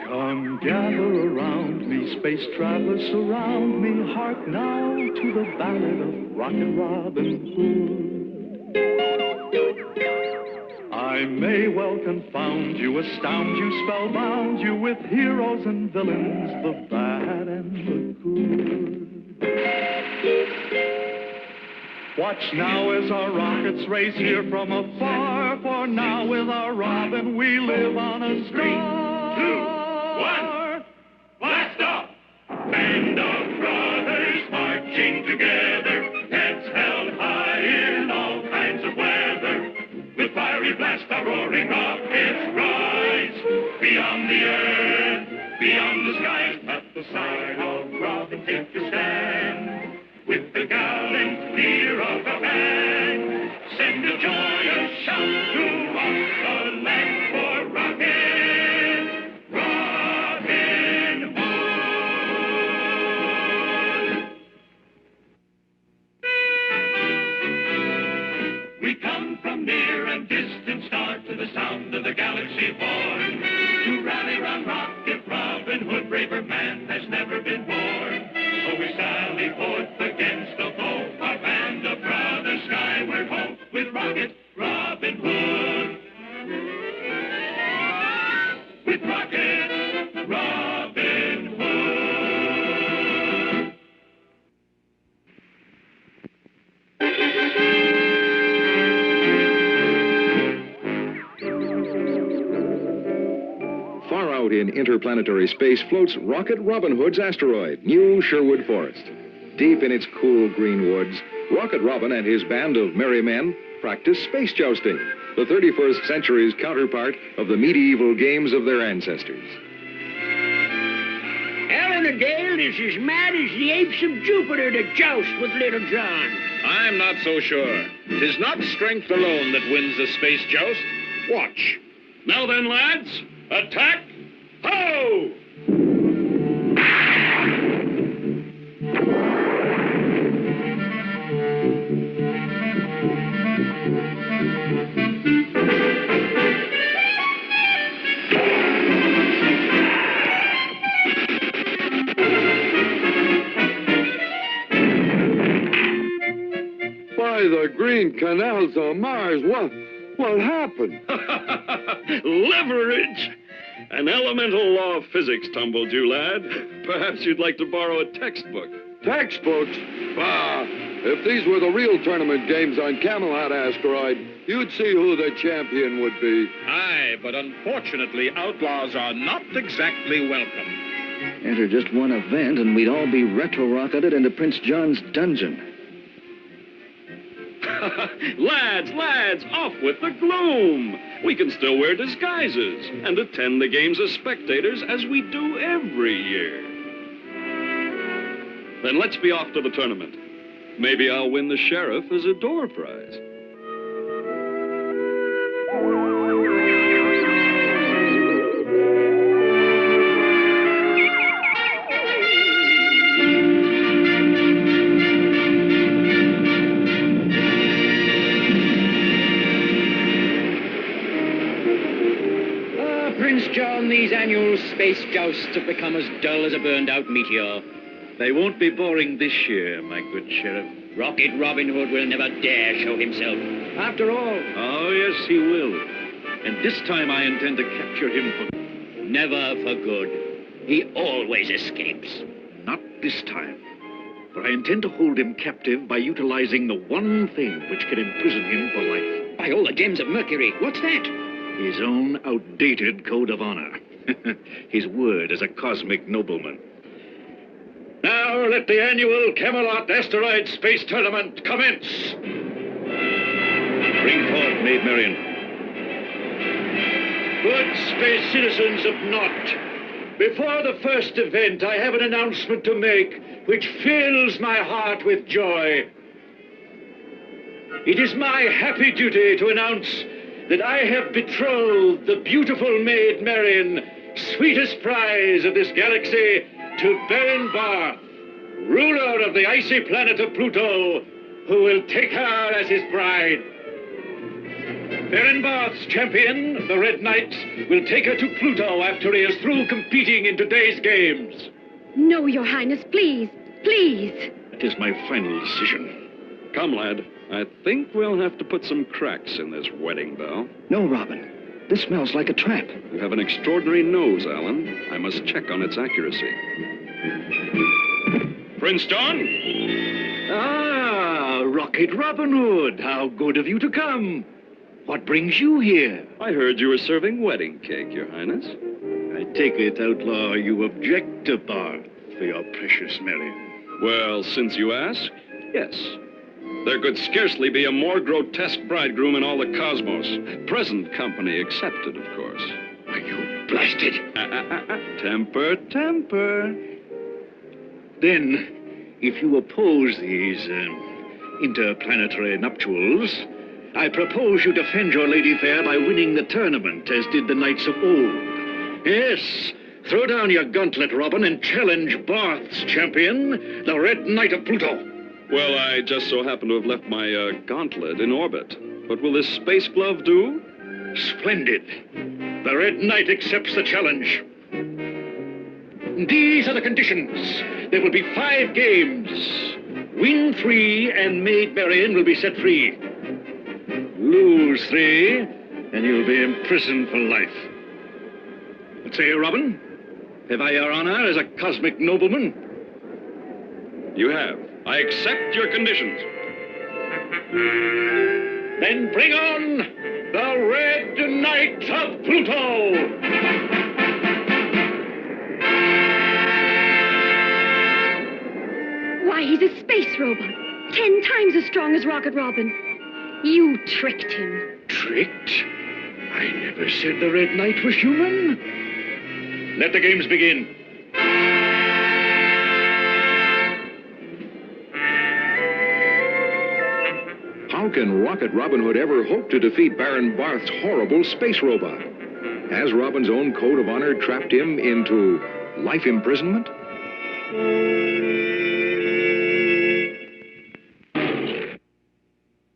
Come gather around me, space travelers surround me. Hark now to the ballad of Rocket Robin Hood. I may well confound you, astound you, spellbound you with heroes and villains, the bad and the good. Watch now as our rockets race here from afar, for now with our Robin we live on a star. 3, 2, 1, blast off! Band of brothers marching together, heads held high in all kinds of weather. With fiery blast our roaring rockets rise, beyond the earth, beyond the skies. At the side of Robin take your stand, with the gallant leader of a band. Send a joyous shout throughout the land for Robin, Robin Hood. We come from near and distant star to the sound of the galaxy born, to rally round Rocket Robin Hood, braver man has never been born. So we sally forth against the foe, our band of brothers skyward ho, with Rocket Robin Hood. With Rocket Robin Hood. Far out in interplanetary space floats Rocket Robin Hood's asteroid, New Sherwood Forest. Deep in its cool green woods, Rocket Robin and his band of merry men practice space jousting, the 31st century's counterpart of the medieval games of their ancestors. Ellen and Dale is as mad as the apes of Jupiter to joust with Little John. I'm not so sure. 'Tis not strength alone that wins the space joust. Watch. Now then, lads, attack! Ho! By the green canals of Mars, what happened? Leverage! An elemental law of physics tumbled you, lad. Perhaps you'd like to borrow a textbook. Textbooks? Bah! If these were the real tournament games on Camel Hat Asteroid, you'd see who the champion would be. Aye, but unfortunately, outlaws are not exactly welcome. Enter just one event, and we'd all be retro-rocketed into Prince John's dungeon. Lads, off with the gloom. We can still wear disguises and attend the games as spectators as we do every year. Then let's be off to the tournament. Maybe I'll win the sheriff as a door prize. Prince John, these annual space jousts have become as dull as a burned-out meteor. They won't be boring this year, my good sheriff. Rocket Robin Hood will never dare show himself. After all... Oh, yes, he will. And this time I intend to capture him for... Never for good. He always escapes. Not this time. For I intend to hold him captive by utilizing the one thing which can imprison him for life. By all the gems of Mercury, what's that? His own outdated code of honor. His word as a cosmic nobleman. Now let the annual Camelot Asteroid Space Tournament commence. Bring forth Maid Marion. Good space citizens of Nott, before the first event, I have an announcement to make which fills my heart with joy. It is my happy duty to announce that I have betrothed the beautiful Maid Marion, sweetest prize of this galaxy, to Baron Barth, ruler of the icy planet of Pluto, who will take her as his bride. Baron Barth's champion, the Red Knight, will take her to Pluto after he is through competing in today's games. No, Your Highness, please, please. That is my final decision. Come, lad. I think we'll have to put some cracks in this wedding bell. No, Robin. This smells like a trap. You have an extraordinary nose, Alan. I must check on its accuracy. Prince John? Ah, Rocket Robin Hood. How good of you to come. What brings you here? I heard you were serving wedding cake, Your Highness. I take it, outlaw, you object to Barth for your precious Marion. Well, since you ask, yes. There could scarcely be a more grotesque bridegroom in all the cosmos. Present company accepted, of course. Are you blasted? Temper, temper. Then, if you oppose these interplanetary nuptials, I propose you defend your lady fair by winning the tournament, as did the knights of old. Yes, throw down your gauntlet, Robin, and challenge Barth's champion, the Red Knight of Pluto. Well, I just so happen to have left my gauntlet in orbit. But will this space glove do? Splendid. The Red Knight accepts the challenge. These are the conditions. There will be 5 games. Win 3, and Maid Marion will be set free. Lose 3, and you'll be imprisoned for life. What say you, Robin? Have I your honor as a cosmic nobleman? You have. I accept your conditions. Then bring on the Red Knight of Pluto! Why, he's a space robot. 10 times as strong as Rocket Robin. You tricked him. Tricked? I never said the Red Knight was human. Let the games begin. How can Rocket Robin Hood ever hope to defeat Baron Barth's horrible space robot? Has Robin's own code of honor trapped him into life imprisonment?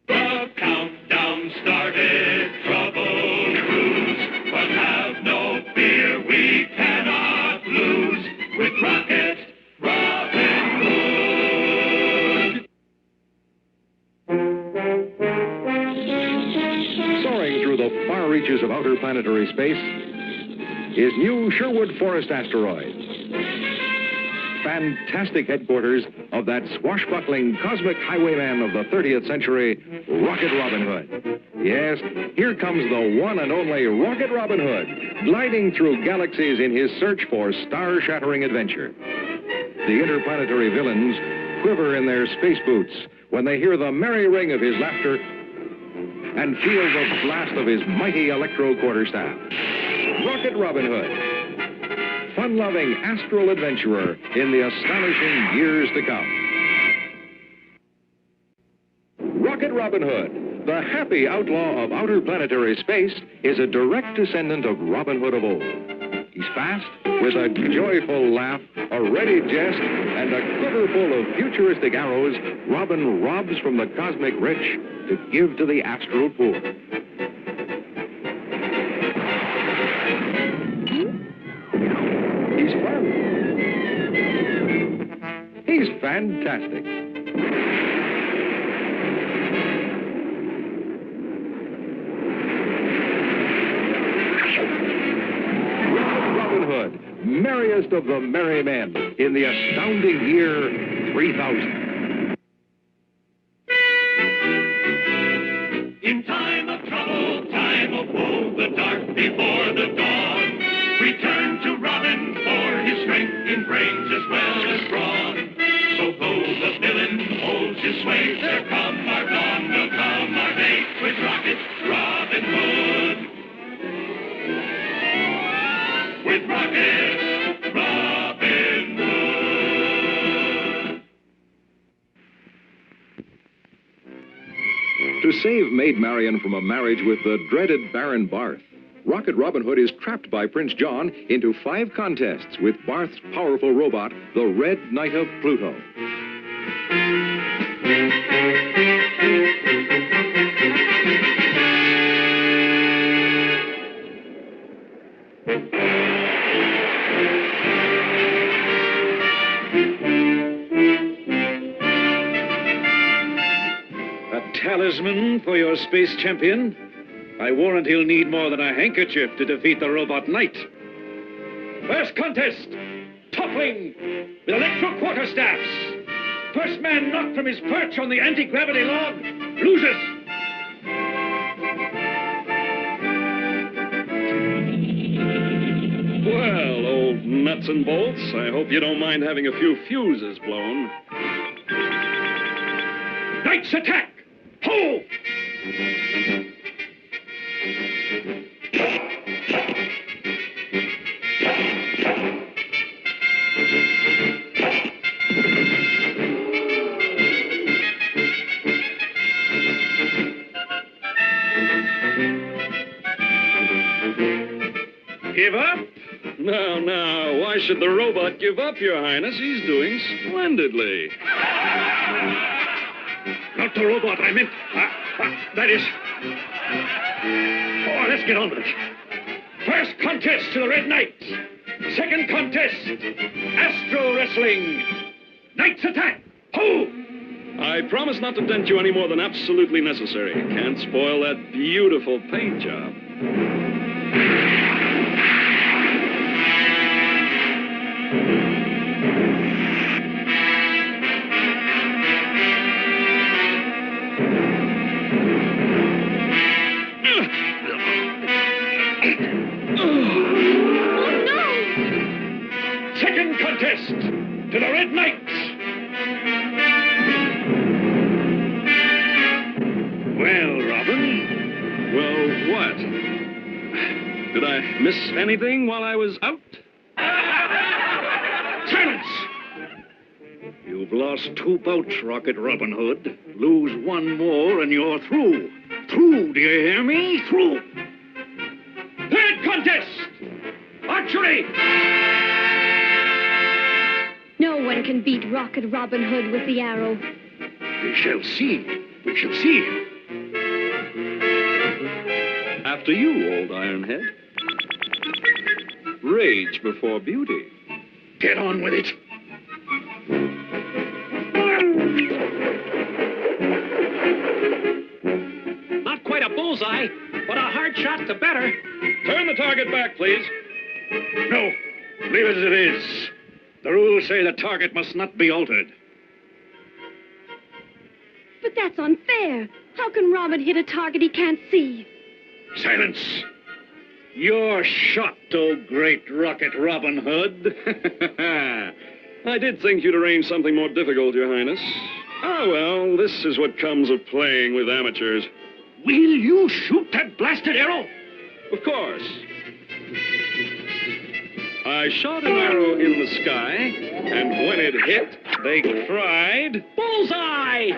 The countdown started, trouble cruise, but have no fear, we cannot lose with Rocket Robin Hood. Soaring through the far reaches of outer planetary space is new Sherwood Forest asteroid. Fantastic headquarters of that swashbuckling cosmic highwayman of the 30th century, Rocket Robin Hood. Yes, here comes the one and only Rocket Robin Hood, gliding through galaxies in his search for star-shattering adventure. The interplanetary villains quiver in their space boots when they hear the merry ring of his laughter and feel the blast of his mighty electro quarterstaff. Rocket Robin Hood, fun-loving astral adventurer in the astonishing years to come. Rocket Robin Hood, the happy outlaw of outer planetary space, is a direct descendant of Robin Hood of old. He's fast, with a joyful laugh, a ready jest, and a quiver full of futuristic arrows. Robin robs from the cosmic rich to give to the astral poor. He's fun. He's fantastic. Robin Hood, merriest of the merry men in the astounding year 3000. In time of trouble, time of woe, the dark before the dawn, return to Robin for his strength in brains as well as brawn. So though the villain holds his sway, there come our dawn, will come our day, with Rocket Robin Hood. With Rocket Robin Hood. To save Maid Marion from a marriage with the dreaded Baron Barth, Rocket Robin Hood is trapped by Prince John into 5 contests with Barth's powerful robot, the Red Knight of Pluto. A talisman for your space champion? I warrant he'll need more than a handkerchief to defeat the robot knight. First contest, toppling with electro quarterstaffs. First man knocked from his perch on the anti-gravity log loses. Well, old nuts and bolts, I hope you don't mind having a few fuses blown. Knight's attack! Ho! Give up? No. Why should the robot give up, Your Highness? He's doing splendidly. Not the robot, I meant. That is. Oh, let's get on with it. First contest to the Red Knight. Second contest, Astro Wrestling. Knight's attack. Ho! I promise not to dent you any more than absolutely necessary. Can't spoil that beautiful paint job. Second contest to the Red Knight. Well, Robin? Well, what? Did I miss anything while I was out? Silence! You've lost 2 bouts, Rocket Robin Hood. Lose 1 more and you're through. Through, do you hear me? Through. Third contest! Archery! No one can beat Rocket Robin Hood with the arrow. We shall see. We shall see. After you, old Ironhead. Rage before beauty. Get on with it. Not quite a bullseye, but a hard shot to better. Turn the target back, please. No, leave it as it is. The rules say the target must not be altered. But that's unfair. How can Robin hit a target he can't see? Silence. You're shot, oh great Rocket Robin Hood. I did think you'd arrange something more difficult, Your Highness. Ah, well, this is what comes of playing with amateurs. Will you shoot that blasted arrow? Of course. I shot an arrow in the sky, and when it hit, they cried, Bullseye!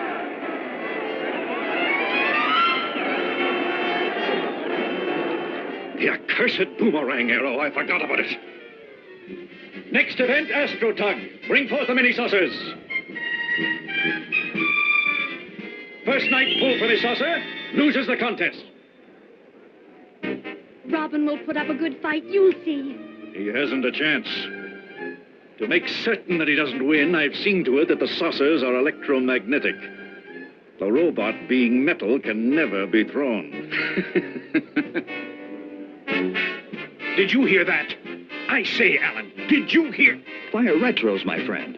The accursed boomerang arrow. I forgot about it. Next event, Astro Tug. Bring forth the mini saucers. First knight pull for the saucer loses the contest. Robin will put up a good fight, you'll see. He hasn't a chance. To make certain that he doesn't win, I've seen to it that the saucers are electromagnetic. The robot, being metal, can never be thrown. Did you hear that? I say, Alan, did you hear? Fire retros, my friend.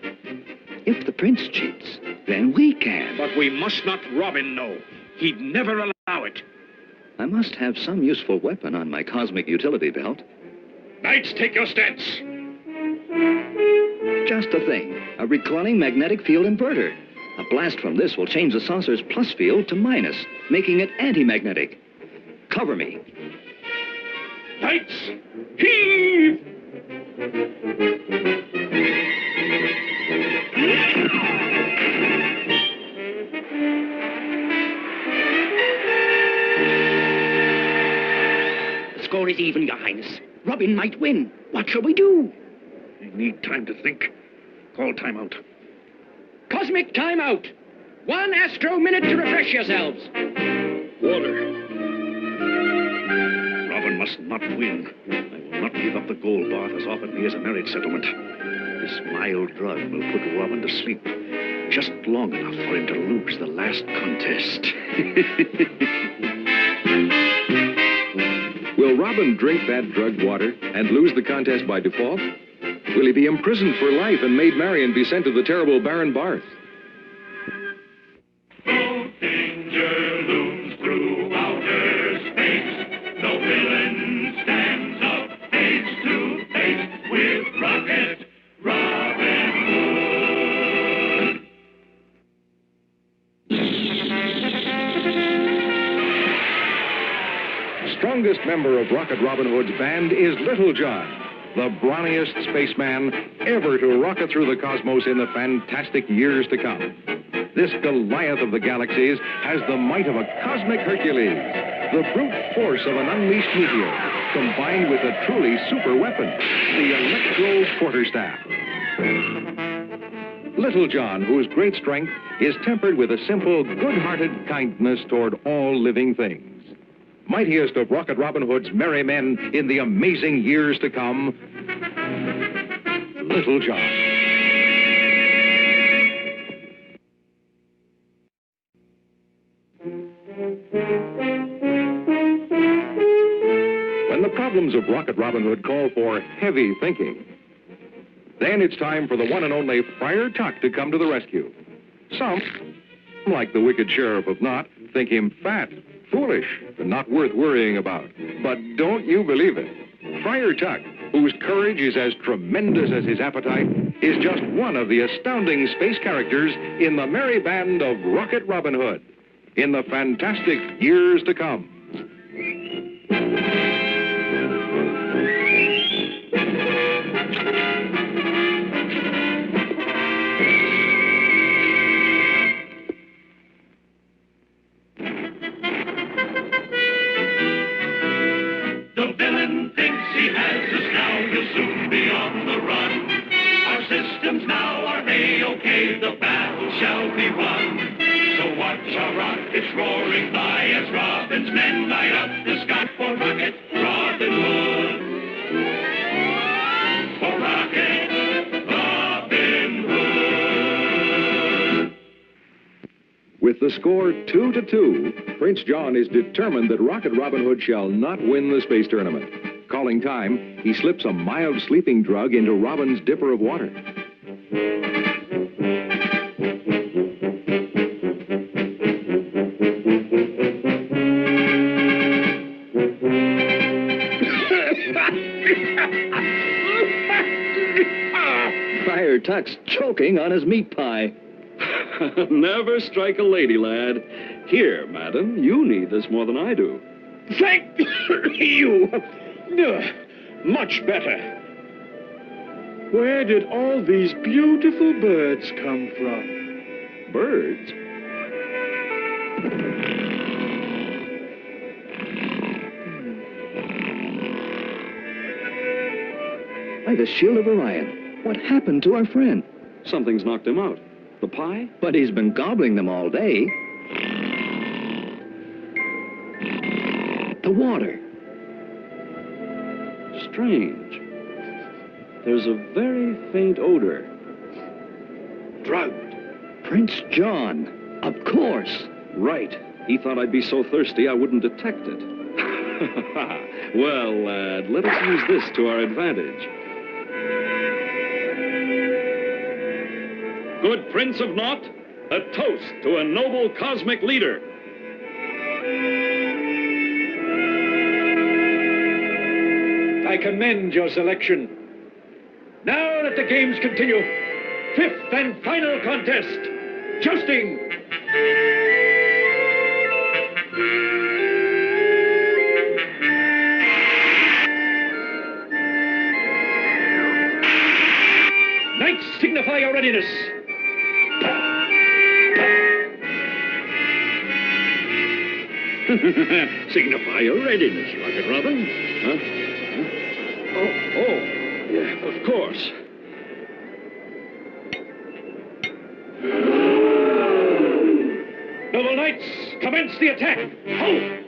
If the prince cheats, then we can. But we must not Robin know. He'd never allow it. I must have some useful weapon on my cosmic utility belt. Knights, take your stance. Just the thing. A recalling magnetic field inverter. A blast from this will change the saucer's plus field to minus, making it anti-magnetic. Cover me. Knights, heave! Robin might win. What shall we do? You need time to think. Call timeout. Cosmic timeout. 1 astro minute to refresh yourselves. Water. Robin must not win. I will not give up the gold Barth has offered me as a marriage settlement. This mild drug will put Robin to sleep just long enough for him to lose the last contest. Will Robin drink that drugged water and lose the contest by default? Will he be imprisoned for life and Maid Marion be sent to the terrible Baron Barth? No danger looms through outer space. No villain stands up face to face with Rocket Robin Hood. Strongest member of Rocket Robin Hood's band is Little John, the brawniest spaceman ever to rocket through the cosmos in the fantastic years to come. This Goliath of the galaxies has the might of a cosmic Hercules, the brute force of an unleashed meteor, combined with a truly super weapon, the electro quarterstaff. Little John, whose great strength is tempered with a simple, good-hearted kindness toward all living things. Mightiest of Rocket Robin Hood's merry men in the amazing years to come, Little John. When the problems of Rocket Robin Hood call for heavy thinking, then it's time for the one and only Friar Tuck to come to the rescue. Some, like the wicked Sheriff of Knott, think him fat, foolish, and not worth worrying about. But don't you believe it? Friar Tuck, whose courage is as tremendous as his appetite, is just one of the astounding space characters in the merry band of Rocket Robin Hood in the fantastic years to come. The villain thinks he has us now, he'll soon be on the run. Our systems now are A-OK, the battle shall be won. So watch our rockets roaring by as Robin's men light up the sky for Rocket Robin Hood. For Rocket Robin Hood. With the score 2-2, Prince John is determined that Rocket Robin Hood shall not win the space tournament. Calling time, he slips a mild sleeping drug into Robin's dipper of water. Friar Tuck's choking on his meat pie. Never strike a lady, lad. Here, madam, you need this more than I do. Thank you. Much better. Where did all these beautiful birds come from? Birds? By the shield of Orion, what happened to our friend? Something's knocked him out. The pie? But he's been gobbling them all day. The water. Strange. There's a very faint odor. Drugged. Prince John. Of course. Right. He thought I'd be so thirsty I wouldn't detect it. Well, lad, let us use this to our advantage. Good Prince of Knott, a toast to a noble cosmic leader. I commend your selection. Now let the games continue. Fifth and final contest, jousting. Knights, signify your readiness. Signify your readiness, Rocket Robin. course. Noble knights, commence the attack. Ho!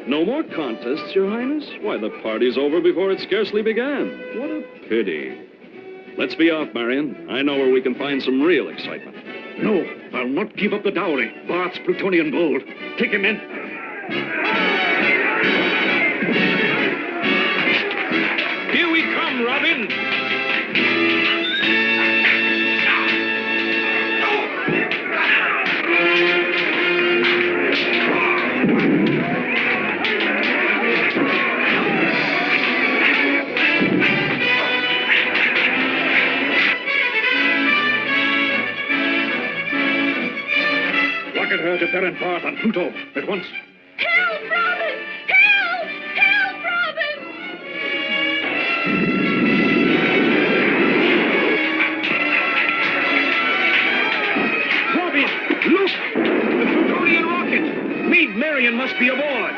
No more contests, Your Highness? Why, the party's over before it scarcely began. What a pity. Let's be off, Marion. I know where we can find some real excitement. No, I'll not give up the dowry. Bart's plutonian gold. Take him in. Here we come, Robin. Rocket her to Baron Bart on Pluto at once. Help, Robin! Help! Help, Robin! Robin, look! The Plutonian rocket! Maid Marion must be aboard.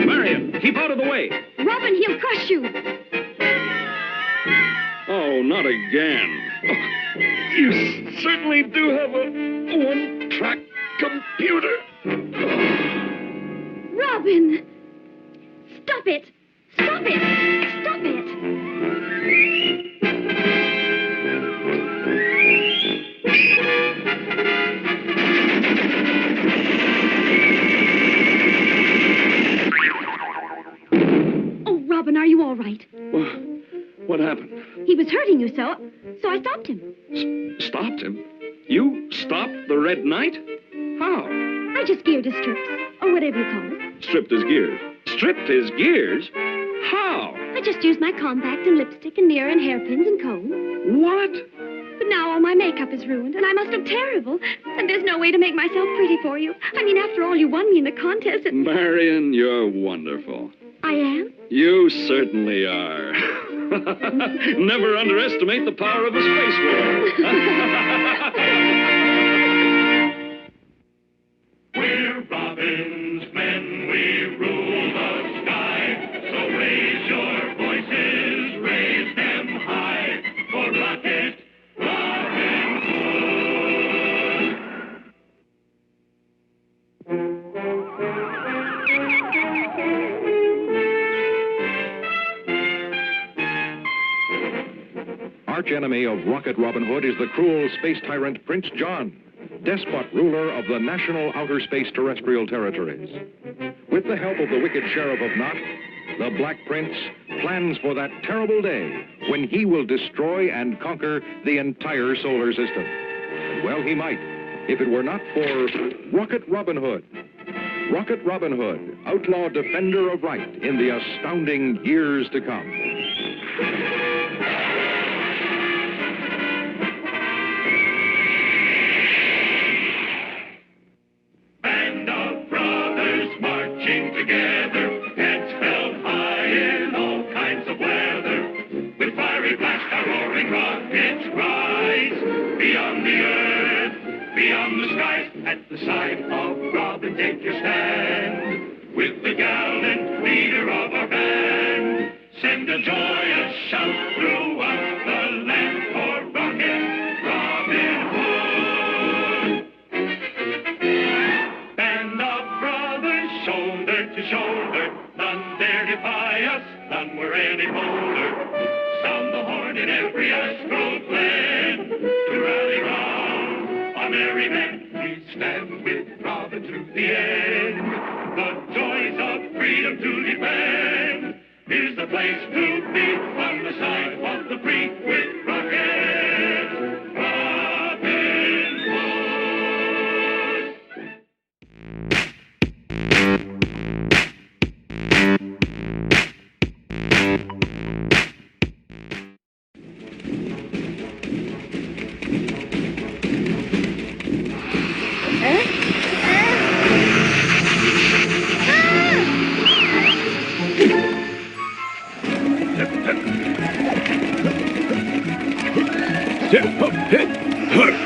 Marion, keep out of the way. Robin, he'll crush you. Oh, not again. You certainly do have a one-track computer. Robin! Stop it! Stop it! Stop it! Oh, Robin, are you all right? What happened? He was hurting you so I stopped him. Stopped him? You stopped the Red Knight? How? I just geared his strips, or whatever you call it. Stripped his gears. Stripped his gears? How? I just used my compact and lipstick and mirror and hairpins and comb. What? But now all my makeup is ruined, and I must look terrible. And there's no way to make myself pretty for you. I mean, after all, you won me in the contest, and... Marion, you're wonderful. I am? You certainly are. Never underestimate the power of a space war. We're Robin's men, we rule the sky. So raise your voices, raise them high. For Rocket Robin Hood. Arch enemy of Rocket Robin Hood is the cruel space tyrant Prince John, despot ruler of the national outer space terrestrial territories. With the help of the wicked Sheriff of Knot, the Black Prince plans for that terrible day when he will destroy and conquer the entire solar system. And well, he might, if it were not for Rocket Robin Hood. Rocket Robin Hood, outlaw defender of right in the astounding years to come. Band of brothers marching together, heads held high in all kinds of weather. With fiery blast, our roaring rockets rise. Beyond the earth, beyond the skies, at the side of Robin, take your stand. With the gallant leader of our band, send a joyous shout throughout the land. in every astral plan. To rally round our merry men, we stand with Robin to the end. The joys of freedom to defend is the place to be on the side of the free with Rocket Robin Hood.